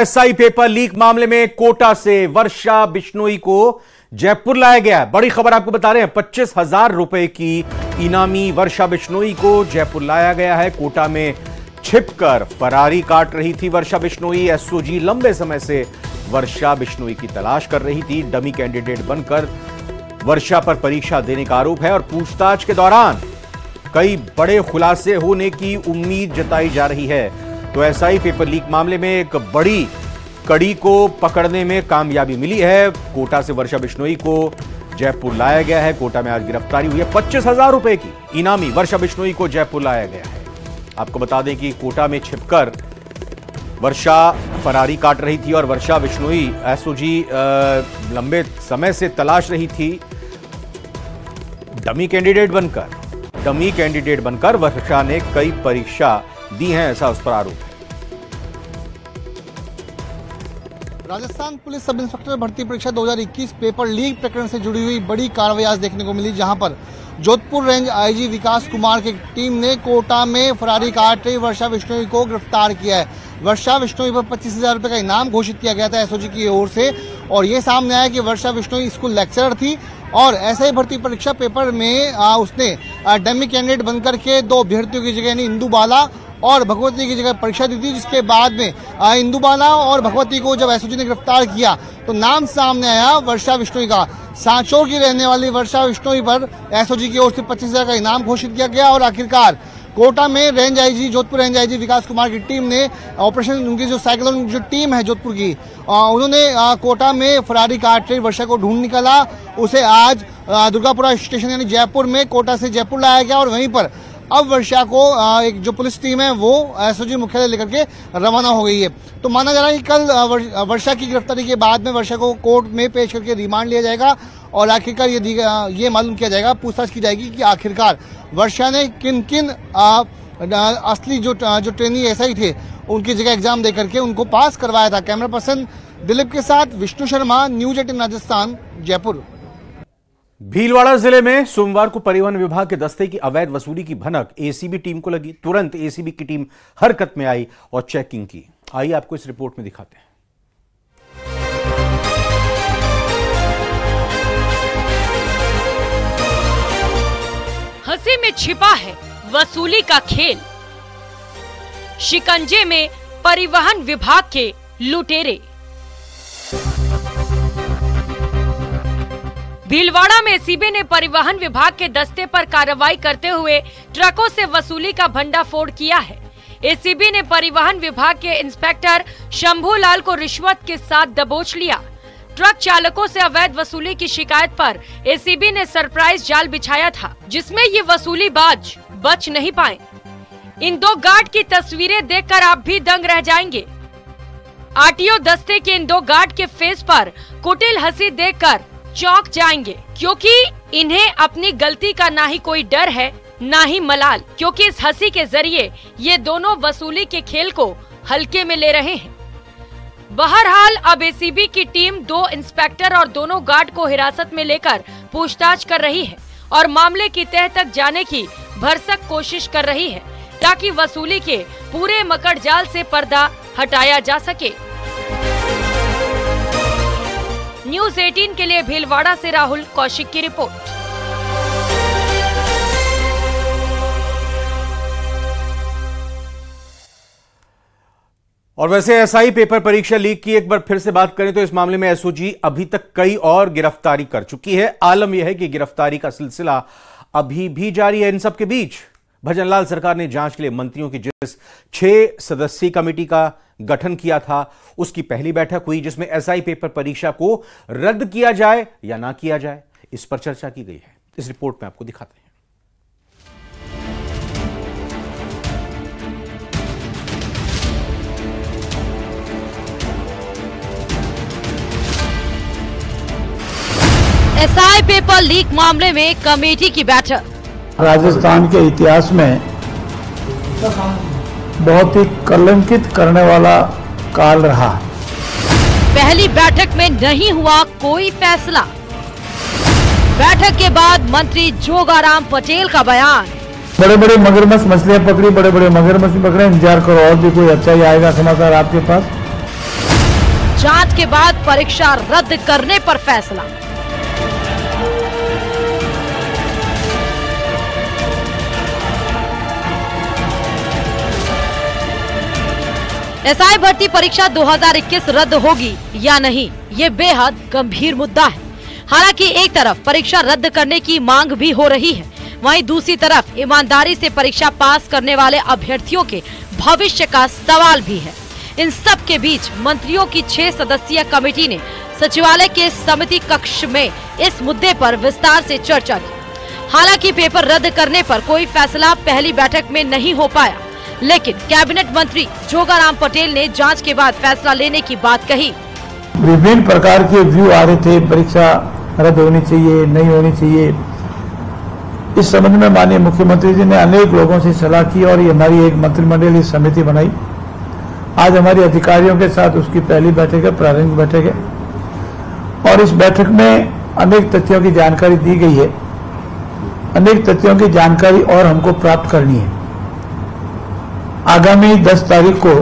SI paper leak मामले में कोटा से वर्षा बिश्नोई को जयपुर लाया गया। बड़ी खबर आपको बता रहे हैं, 25,000 रुपए की इनामी वर्षा बिश्नोई को जयपुर लाया गया है। कोटा में छिपकर फरारी काट रही थी वर्षा बिश्नोई। एसओजी लंबे समय से वर्षा बिश्नोई की तलाश कर रही थी। डमी कैंडिडेट बनकर वर्षा पर परीक्षा देने का आरोप है और पूछताछ के दौरान कई बड़े खुलासे होने की उम्मीद जताई जा रही है। तो एसआई पेपर लीक मामले में एक बड़ी कड़ी को पकड़ने में कामयाबी मिली है। कोटा से वर्षा बिश्नोई को जयपुर लाया गया है। कोटा में आज गिरफ्तारी हुई है। 25,000 रुपए की इनामी वर्षा बिश्नोई को जयपुर लाया गया है। आपको बता दें कि कोटा में छिपकर वर्षा फरारी काट रही थी और वर्षा बिश्नोई एसओजी लंबे समय से तलाश रही थी। डमी कैंडिडेट बनकर वर्षा ने कई परीक्षा दी हैं, ऐसा उस पर आरोप है। राजस्थान पुलिस सब इंस्पेक्टर भर्ती परीक्षा 2021 पेपर लीक प्रकरण से जुड़ी हुई बड़ी कार्रवाई आज देखने को मिली, जहां पर जोधपुर रेंज आईजी विकास कुमार की टीम ने कोटा में फरारी काट रही वर्षा बिश्नोई को गिरफ्तार किया है। वर्षा बिश्नोई पर 25,000 रुपए का इनाम घोषित किया गया था एसओजी की ओर से और ये सामने आया कि वर्षा बिश्नोई स्कूल लेक्चरर थी और एसआई भर्ती परीक्षा पेपर में उसने डमी कैंडिडेट बनकर के 2 अभ्यर्थियों की जगह यानी इंदु बाला और भगवती की जगह परीक्षा दी थी। जिसके बाद में इंदु बाला और भगवती को जब एसओजी ने गिरफ्तार किया तो नाम सामने आया वर्षा बिश्नोई का। सांचौर की रहने वाली वर्षा बिश्नोई पर एसओजी की ओर से 25,000 का इनाम घोषित किया गया और आखिरकार कोटा में range IG Jodhpur range IG Vikas Kumar की टीम ने ऑपरेशन, उनकी जो साइक्लोन जो टीम है जोधपुर की, उन्होंने कोटा में फरारी काट रही वर्षा को ढूंढ निकाला। उसे आज दुर्गापुरा स्टेशन यानी जयपुर में कोटा से जयपुर लाया गया और वहीं पर अब वर्षा को एक जो पुलिस टीम है वो एसओजी मुख्यालय लेकर के रवाना हो गई है। तो माना जा रहा है कि कल वर्षा की गिरफ्तारी के बाद में वर्षा को कोर्ट में पेश करके रिमांड लिया जाएगा और आखिरकार ये मालूम किया जाएगा, पूछताछ की जाएगी कि आखिरकार वर्षा ने किन किन असली जो ट्रेनी एसआई थे उनकी जगह एग्जाम देकर के उनको पास करवाया था। कैमरा पर्सन दिलीप के साथ विष्णु शर्मा, न्यूज 18 राजस्थान, जयपुर। भीलवाड़ा जिले में सोमवार को परिवहन विभाग के दस्ते की अवैध वसूली की भनक एसीबी टीम को लगी। तुरंत एसीबी की टीम हरकत में आई और चेकिंग की। आइए आपको इस रिपोर्ट में दिखाते हैं। हंसी में छिपा है वसूली का खेल। शिकंजे में परिवहन विभाग के लुटेरे। भीलवाड़ा में एसीबी ने परिवहन विभाग के दस्ते पर कार्रवाई करते हुए ट्रकों से वसूली का भंडाफोड़ किया है। एसीबी ने परिवहन विभाग के इंस्पेक्टर शंभूलाल को रिश्वत के साथ दबोच लिया। ट्रक चालकों से अवैध वसूली की शिकायत पर एसीबी ने सरप्राइज जाल बिछाया था, जिसमें ये वसूलीबाज बच नहीं पाए। इन 2 गार्ड की तस्वीरें देखकर आप भी दंग रह जाएंगे। आरटीओ दस्ते के इन 2 गार्ड के फेस पर कुटिल हंसी देखकर चौंक जाएंगे, क्योंकि इन्हें अपनी गलती का ना ही कोई डर है ना ही मलाल, क्योंकि इस हंसी के जरिए ये दोनों वसूली के खेल को हल्के में ले रहे हैं। बहरहाल अब एसीबी की टीम 2 इंस्पेक्टर और दोनों गार्ड को हिरासत में लेकर पूछताछ कर रही है और मामले की तह तक जाने की भरसक कोशिश कर रही है, ताकि वसूली के पूरे मकड़जाल से पर्दा हटाया जा सके। न्यूज 18 के लिए भीलवाड़ा से राहुल कौशिक की रिपोर्ट। और वैसे एसआई पेपर परीक्षा लीक की एक बार फिर से बात करें तो इस मामले में एसओजी अभी तक कई और गिरफ्तारी कर चुकी है। आलम यह है कि गिरफ्तारी का सिलसिला अभी भी जारी है। इन सब के बीच भजनलाल सरकार ने जांच के लिए मंत्रियों की जिस 6 सदस्यीय कमेटी का गठन किया था उसकी पहली बैठक हुई, जिसमें एसआई पेपर परीक्षा को रद्द किया जाए या ना किया जाए, इस पर चर्चा की गई है। इस रिपोर्ट में आपको दिखाते हैं। एसआई पेपर लीक मामले में कमेटी की बैठक। राजस्थान के इतिहास में बहुत ही कलंकित करने वाला काल रहा। पहली बैठक में नहीं हुआ कोई फैसला। बैठक के बाद मंत्री जोगाराम पटेल का बयान। बड़े बड़े मगरमच्छ मछलियां पकड़ी, बड़े बड़े मगरमच्छ पकड़े, इंतजार करो और भी कोई अच्छा ही आएगा समाचार आपके पास। जांच के बाद परीक्षा रद्द करने पर फैसला। एसआई भर्ती परीक्षा 2021 रद्द होगी या नहीं, ये बेहद गंभीर मुद्दा है। हालांकि एक तरफ परीक्षा रद्द करने की मांग भी हो रही है, वहीं दूसरी तरफ ईमानदारी से परीक्षा पास करने वाले अभ्यर्थियों के भविष्य का सवाल भी है। इन सब के बीच मंत्रियों की 6 सदस्यीय कमेटी ने सचिवालय के समिति कक्ष में इस मुद्दे पर विस्तार से चर्चा की। हालांकि पेपर रद्द करने पर कोई फैसला पहली बैठक में नहीं हो पाया, लेकिन कैबिनेट मंत्री जोगाराम पटेल ने जांच के बाद फैसला लेने की बात कही। विभिन्न प्रकार के व्यू आ रहे थे, परीक्षा रद्द होनी चाहिए, नहीं होनी चाहिए। इस संबंध में माननीय मुख्यमंत्री जी ने अनेक लोगों से सलाह की और ये हमारी एक मंत्रिमंडलीय समिति बनाई। आज हमारे अधिकारियों के साथ उसकी पहली बैठक है, प्रारंभिक बैठक है, और इस बैठक में अनेक तथ्यों की जानकारी दी गई है। अनेक तथ्यों की जानकारी और हमको प्राप्त करनी है। आगामी 10 तारीख को,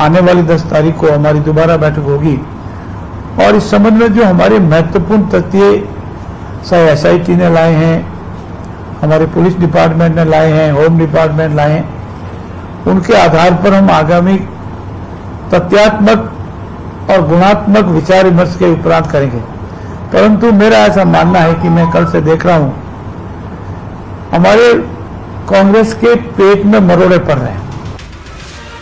आने वाली 10 तारीख को हमारी दोबारा बैठक होगी और इस संबंध में जो हमारे महत्वपूर्ण तथ्य चाहे एसआईटी ने लाए हैं, हमारे पुलिस डिपार्टमेंट ने लाए हैं, होम डिपार्टमेंट लाए हैं, उनके आधार पर हम आगामी तथ्यात्मक और गुणात्मक विचार विमर्श के उपरांत करेंगे। परंतु मेरा ऐसा मानना है कि मैं कल से देख रहा हूं हमारे कांग्रेस के पेट में मरोड़े पड़ रहे हैं।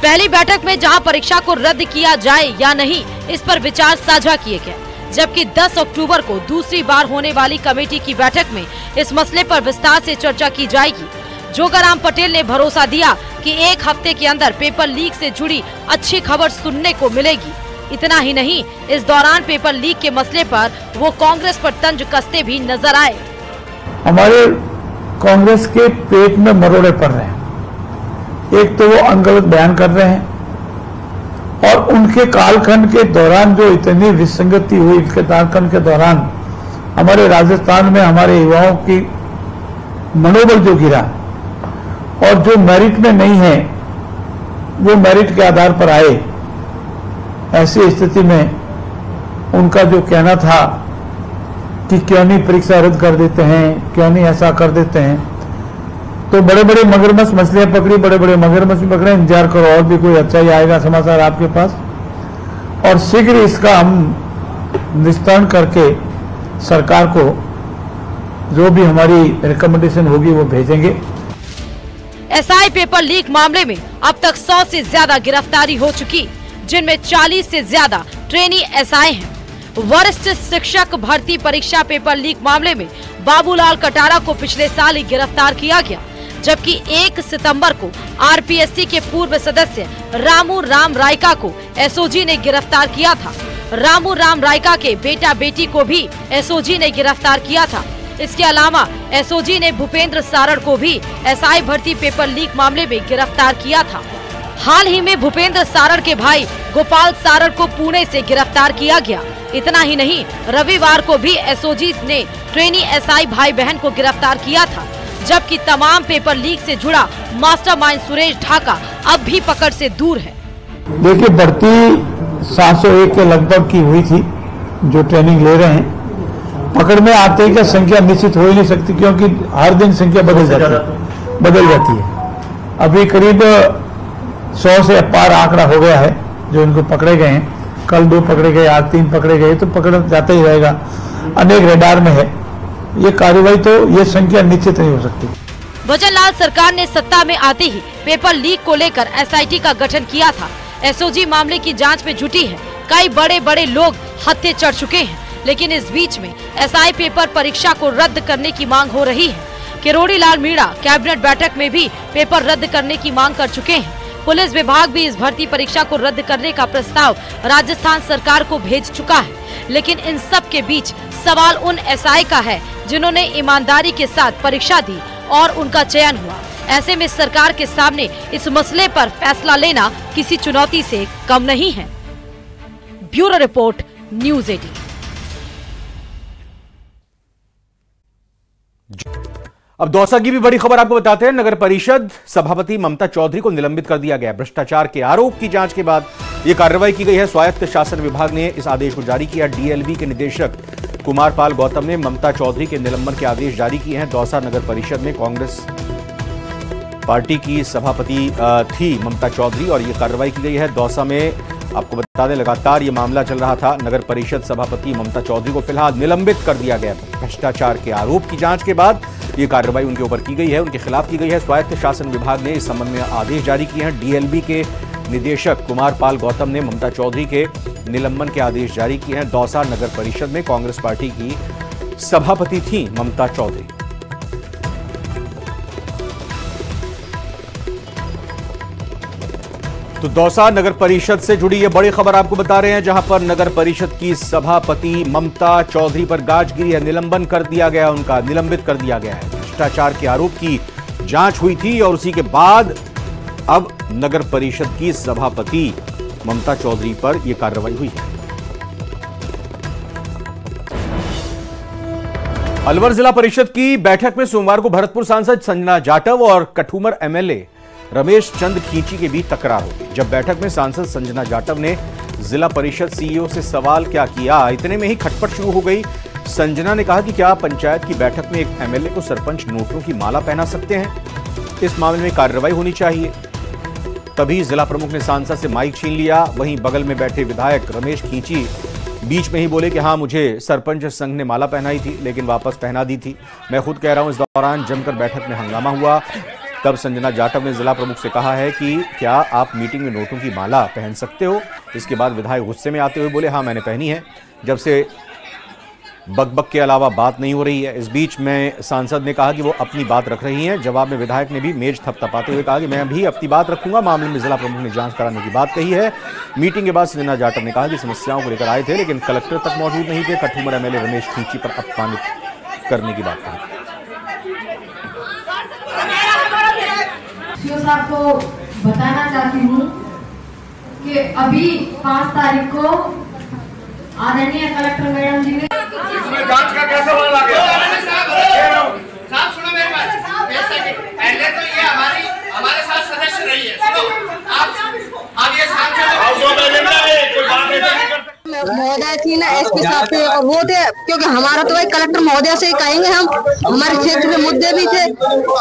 पहली बैठक में जहां परीक्षा को रद्द किया जाए या नहीं, इस पर विचार साझा किए गए, जबकि 10 अक्टूबर को दूसरी बार होने वाली कमेटी की बैठक में इस मसले पर विस्तार से चर्चा की जाएगी। जोगाराम पटेल ने भरोसा दिया कि 1 हफ्ते के अंदर पेपर लीक से जुड़ी अच्छी खबर सुनने को मिलेगी। इतना ही नहीं, इस दौरान पेपर लीक के मसले पर वो कांग्रेस पर तंज कसते भी नजर आए। हमारे कांग्रेस के पेट में मरोड़े पड़ रहे हैं। एक तो वो अनगलत बयान कर रहे हैं और उनके कालखंड के दौरान जो इतनी विसंगति हुई, इसके कालखंड के दौरान हमारे राजस्थान में हमारे युवाओं की मनोबल जो गिरा और जो मेरिट में नहीं है वो मेरिट के आधार पर आए, ऐसी स्थिति में उनका जो कहना था कि क्यों नहीं परीक्षा रद्द कर देते हैं, क्यों नहीं ऐसा कर देते हैं, तो बड़े बड़े मगरमच्छ मछलियां पकड़ी, बड़े बड़े मगरमच्छ पकड़े। इंतजार करो और भी कोई अच्छा ही आएगा समाचार आपके पास, और शीघ्र इसका हम निस्तारण करके सरकार को जो भी हमारी रिकमेंडेशन होगी वो भेजेंगे। एसआई पेपर लीक मामले में अब तक 100 से ज्यादा गिरफ्तारी हो चुकी, जिनमें 40 से ज्यादा ट्रेनी एसआई हैं। वरिष्ठ शिक्षक भर्ती परीक्षा पेपर लीक मामले में बाबूलाल कटारा को पिछले साल ही गिरफ्तार किया गया, जबकि 1 सितंबर को आरपीएससी के पूर्व सदस्य रामू राम रायका को एसओजी ने गिरफ्तार किया था। रामू राम रायका के बेटा बेटी को भी एसओजी ने गिरफ्तार किया था। इसके अलावा एसओजी ने भूपेंद्र सारण को भी एसआई भर्ती पेपर लीक मामले में गिरफ्तार किया था। हाल ही में भूपेंद्र सारण के भाई गोपाल सारण को पुणे से गिरफ्तार किया गया। इतना ही नहीं, रविवार को भी एसओजी ने ट्रेनी एसआई भाई बहन को गिरफ्तार किया था, जबकि तमाम पेपर लीक से जुड़ा मास्टरमाइंड सुरेश ढाका अब भी पकड़ से दूर है। देखिए, भर्ती 701 के लगभग की हुई थी जो ट्रेनिंग ले रहे हैं। पकड़ में आते ही क्या संख्या निश्चित हो ही नहीं सकती, क्योंकि हर दिन संख्या बदल जाती है। अभी करीब 100 से पार आंकड़ा हो गया है जो इनको पकड़े गए हैं। कल 2 पकड़े गए, आज 3 पकड़े गए, तो पकड़ जाता ही रहेगा। अनेक रेडार में है ये कार्रवाई, तो ये संख्या निश्चित नहीं हो सकती। भजनलाल सरकार ने सत्ता में आते ही पेपर लीक को लेकर एसआईटी का गठन किया था। एसओजी मामले की जांच में जुटी है। कई बड़े बड़े लोग हत्थे चढ़ चुके हैं, लेकिन इस बीच में एसआई पेपर परीक्षा को रद्द करने की मांग हो रही है। किरोड़ी लाल मीणा कैबिनेट बैठक में भी पेपर रद्द करने की मांग कर चुके हैं। पुलिस विभाग भी इस भर्ती परीक्षा को रद्द करने का प्रस्ताव राजस्थान सरकार को भेज चुका है। लेकिन इन सब के बीच सवाल उन एसआई का है जिन्होंने ईमानदारी के साथ परीक्षा दी और उनका चयन हुआ। ऐसे में सरकार के सामने इस मसले पर फैसला लेना किसी चुनौती से कम नहीं है। Bureau report, news 18। अब दौसा की भी बड़ी खबर आपको बताते हैं। नगर परिषद सभापति ममता चौधरी को निलंबित कर दिया गया। भ्रष्टाचार के आरोप की जांच के बाद यह कार्रवाई की गई है। स्वायत्त शासन विभाग ने इस आदेश को जारी किया। डीएलबी के निदेशक कुमार पाल गौतम ने ममता चौधरी के निलंबन के आदेश जारी किए हैं। दौसा नगर परिषद में कांग्रेस पार्टी की सभापति थी ममता चौधरी और यह कार्रवाई की गई है। दौसा में आपको बता दें लगातार ये मामला चल रहा था। नगर परिषद सभापति ममता चौधरी को फिलहाल निलंबित कर दिया गया। भ्रष्टाचार के आरोप की जांच के बाद ये कार्रवाई उनके ऊपर की गई है, उनके खिलाफ की गई है। स्वायत्त शासन विभाग ने इस संबंध में आदेश जारी किए हैं। डीएलबी के निदेशक कुमार पाल गौतम ने ममता चौधरी के निलंबन के आदेश जारी किए हैं। दौसा नगर परिषद में कांग्रेस पार्टी की सभापति थी ममता चौधरी। तो दौसा नगर परिषद से जुड़ी यह बड़ी खबर आपको बता रहे हैं, जहां पर नगर परिषद की सभापति ममता चौधरी पर गाज गिरी है। निलंबन कर दिया गया, उनका निलंबित कर दिया गया है। भ्रष्टाचार के आरोप की जांच हुई थी और उसी के बाद अब नगर परिषद की सभापति ममता चौधरी पर यह कार्रवाई हुई है। अलवर जिला परिषद की बैठक में सोमवार को भरतपुर सांसद संजना जाटव और कठूमर एमएलए रमेश चंद खींची के बीच तकरार हो गई। जब बैठक में सांसद संजना जाटव ने जिला परिषद सीईओ से सवाल क्या किया, इतने में ही खटपट शुरू हो गई। संजना ने कहा कि क्या पंचायत की बैठक में एक एमएलए को सरपंच नोटों की माला पहना सकते हैं? इस मामले में कार्रवाई होनी चाहिए। तभी जिला प्रमुख ने सांसद से माइक छीन लिया। वहीं बगल में बैठे विधायक रमेश खींची बीच में ही बोले कि हाँ, मुझे सरपंच संघ ने माला पहनाई थी लेकिन वापस पहना दी थी। मैं खुद कह रहा हूं। इस दौरान जमकर बैठक में हंगामा हुआ। तब संजना जाटव ने जिला प्रमुख से कहा है कि क्या आप मीटिंग में नोटों की माला पहन सकते हो? इसके बाद विधायक गुस्से में आते हुए बोले हाँ, मैंने पहनी है। जब से बकबक के अलावा बात नहीं हो रही है। इस बीच में सांसद ने कहा कि वो अपनी बात रख रही हैं। जवाब में विधायक ने भी मेज थपथपाते हुए कहा कि मैं भी अपनी बात रखूंगा। मामले में जिला प्रमुख ने जांच कराने की बात कही है। मीटिंग के बाद संजना जाटव ने कहा कि समस्याओं को लेकर आए थे लेकिन कलेक्टर तक मौजूद नहीं थे। कठूमर एमएलए रमेश खींची पर अपमानित करने की बात कही। साहब को बताना चाहती हूँ कि अभी 5 तारीख को आदरणीय कलेक्टर मैडम जी ने इसमें जांच का कैसे बदला गया? साहब सुनो मेरी बात, पहले तो ये हमारे साथ सदस्य रही है। सुनो आप ये महोदय थी ना एसपी साहब थे और वो थे, क्योंकि हमारा तो भाई कलेक्टर महोदय से ही कहेंगे हम। हमारे क्षेत्र में मुद्दे भी थे।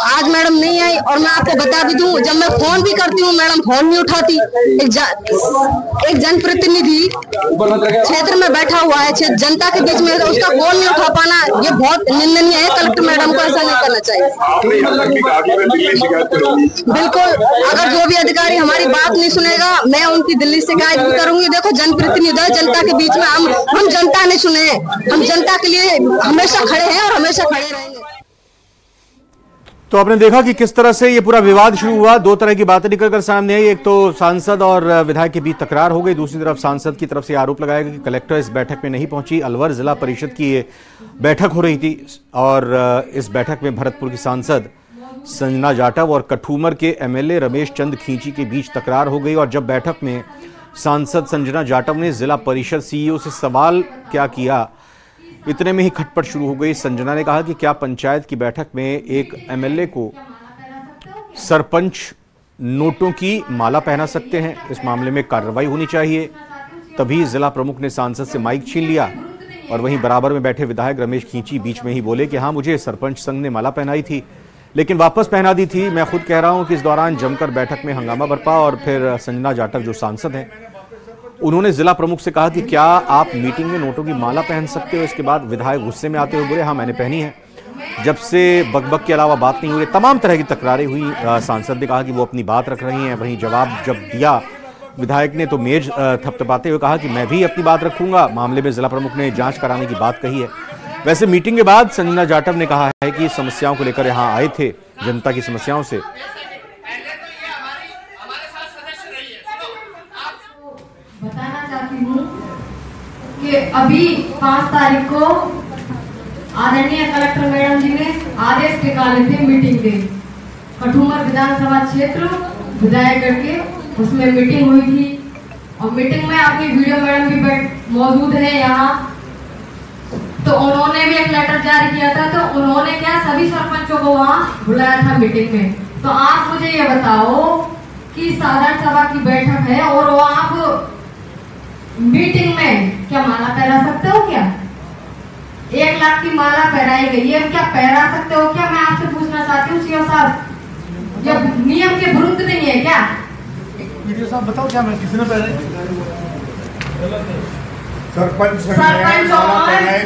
आज मैडम नहीं आई और मैं आपको बता भी दूं, जब मैं फोन भी करती हूँ मैडम फोन नहीं उठाती। एक जनप्रतिनिधि क्षेत्र में बैठा हुआ है, जनता के बीच में, उसका फोन नहीं उठा पाना ये बहुत निंदनीय है। कलेक्टर मैडम को ऐसा नहीं करना चाहिए। बिल्कुल, अगर जो भी अधिकारी हमारी बात नहीं सुनेगा मैं उनकी दिल्ली से शिकायत भी करूंगी। देखो जनप्रतिनिधि है, जनता के बीच में हम जनता ने चुने हैं, हम जनता के लिए हमेशा खड़े हैं और हमेशा खड़े रहेंगे। तो आपने देखा कि किस तरह से ये पूरा विवाद शुरू हुआ। दो तरह की बातें निकलकर सामने आई। एक तो सांसद और विधायक के बीच तकरार हो गई, दूसरी तरफ सांसद की तरफ से आरोप लगाया गया कि कलेक्टर इस बैठक में नहीं पहुंची। अलवर जिला परिषद की ये बैठक हो रही थी और इस बैठक में भरतपुर की सांसद संजना जाटव और कठूमर के एमएलए रमेश चंद खींची के बीच तकरार हो गई। और जब बैठक में सांसद संजना जाटव ने जिला परिषद सीईओ से सवाल क्या किया, इतने में ही खटपट शुरू हो गई। संजना ने कहा कि क्या पंचायत की बैठक में एक एमएलए को सरपंच नोटों की माला पहना सकते हैं? इस मामले में कार्रवाई होनी चाहिए। तभी जिला प्रमुख ने सांसद से माइक छीन लिया और वहीं बराबर में बैठे विधायक रमेश खींची बीच में ही बोले कि हाँ, मुझे सरपंच संघ ने माला पहनाई थी लेकिन वापस पहना दी थी। मैं खुद कह रहा हूं कि इस दौरान जमकर बैठक में हंगामा बरपा और फिर संजना जाटव जो सांसद हैं उन्होंने जिला प्रमुख से कहा कि क्या आप मीटिंग में नोटों की माला पहन सकते हो? इसके बाद विधायक गुस्से में आते हुए बोले हाँ, मैंने पहनी है। जब से बकबक के अलावा बात नहीं हुई, तमाम तरह की तकरारें हुई। सांसद ने कहा कि वो अपनी बात रख रही हैं। वहीं जवाब जब दिया विधायक ने तो मेज थपथपाते हुए कहा कि मैं भी अपनी बात रखूंगा। मामले में जिला प्रमुख ने जांच कराने की बात कही है। वैसे मीटिंग के बाद संजना जाटव ने कहा है कि समस्याओं को लेकर यहाँ आए थे, जनता की समस्याओं से। बताना चाहती हूँ कि अभी 5 तारीख को आदरणीय कलेक्टर मैडम जी ने आदेश निकाले थे मीटिंग के। कठूमर विधानसभा क्षेत्र विधायकगढ़ के उसमें मीटिंग हुई थी और मीटिंग में आपकी वीडियो मैडम भी मौजूद है यहाँ। तो उन्होंने भी एक लेटर जारी किया था, तो उन्होंने क्या सभी सरपंचों को वहाँ बुलाया था मीटिंग में। तो आप मुझे ये बताओ कि साधारण सभा की बैठक है और वो आप मीटिंग में क्या माला पहरा सकते हो? क्या 1 लाख की माला पहराई गई है, क्या पहरा सकते हो क्या? मैं आपसे पूछना चाहती हूँ सीओ साहब, ये नियम के विरुद्ध नहीं है क्या? वीडियो साहब बताओ क्या मैं किसने पहराई? सरपंच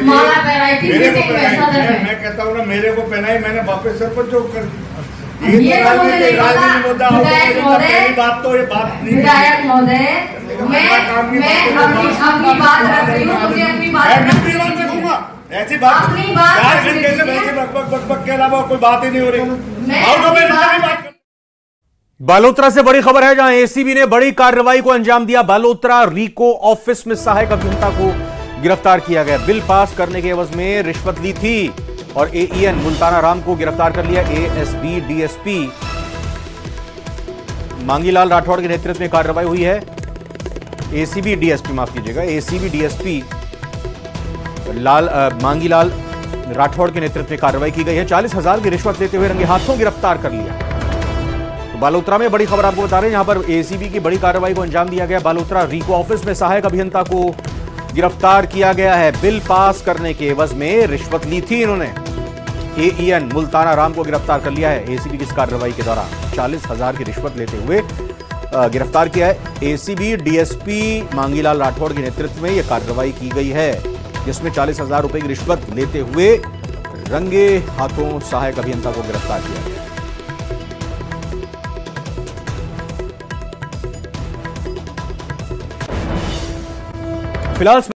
माला पहनाई थी मीटिंग में सदन में। मैं कहता हूँ ना, मेरे को पहनाई, मैंने वापस सरपंच को कर ये तो मुझे नहीं पता। विधायक महोदय, मैं अपनी बात रख रही हूँ, मुझे अपनी बात रखूंगा। ऐसी बात अपनी बात 4 घंटे से वैसे बक के अलावा कोई बात ही नहीं हो रही। बालोतरा से बड़ी खबर है, जहां एसीबी ने बड़ी कार्रवाई को अंजाम दिया। बालोतरा रीको ऑफिस में सहायक अभियंता को गिरफ्तार किया गया। बिल पास करने के एवज में रिश्वत ली थी और एईएन मुल्ताना राम को गिरफ्तार कर लिया। एएसबी डीएसपी मांगीलाल राठौड़ के नेतृत्व में कार्रवाई हुई है। एसीबी डीएसपी, माफ कीजिएगा, एसीबी डीएसपी मांगीलाल राठौड़ के नेतृत्व में कार्रवाई की गई है। 40,000 की रिश्वत लेते हुए रंगे हाथों गिरफ्तार कर लिया। बालोतरा में बड़ी खबर आपको बता रहे हैं, यहां पर एसीबी की बड़ी कार्रवाई को अंजाम दिया गया। बालोतरा रीको ऑफिस में सहायक अभियंता को गिरफ्तार किया गया है। बिल पास करने के एवज में रिश्वत ली थी इन्होंने। एईएन मुल्ताना राम को गिरफ्तार कर लिया है एसीबी की इस कार्रवाई के दौरान। 40,000 की रिश्वत लेते हुए गिरफ्तार किया है। एसीबी डीएसपी मांगीलाल राठौड़ के नेतृत्व में यह कार्रवाई की गई है, जिसमें 40,000 रुपए की रिश्वत लेते हुए रंगे हाथों सहायक अभियंता को गिरफ्तार किया गया। फिलहाल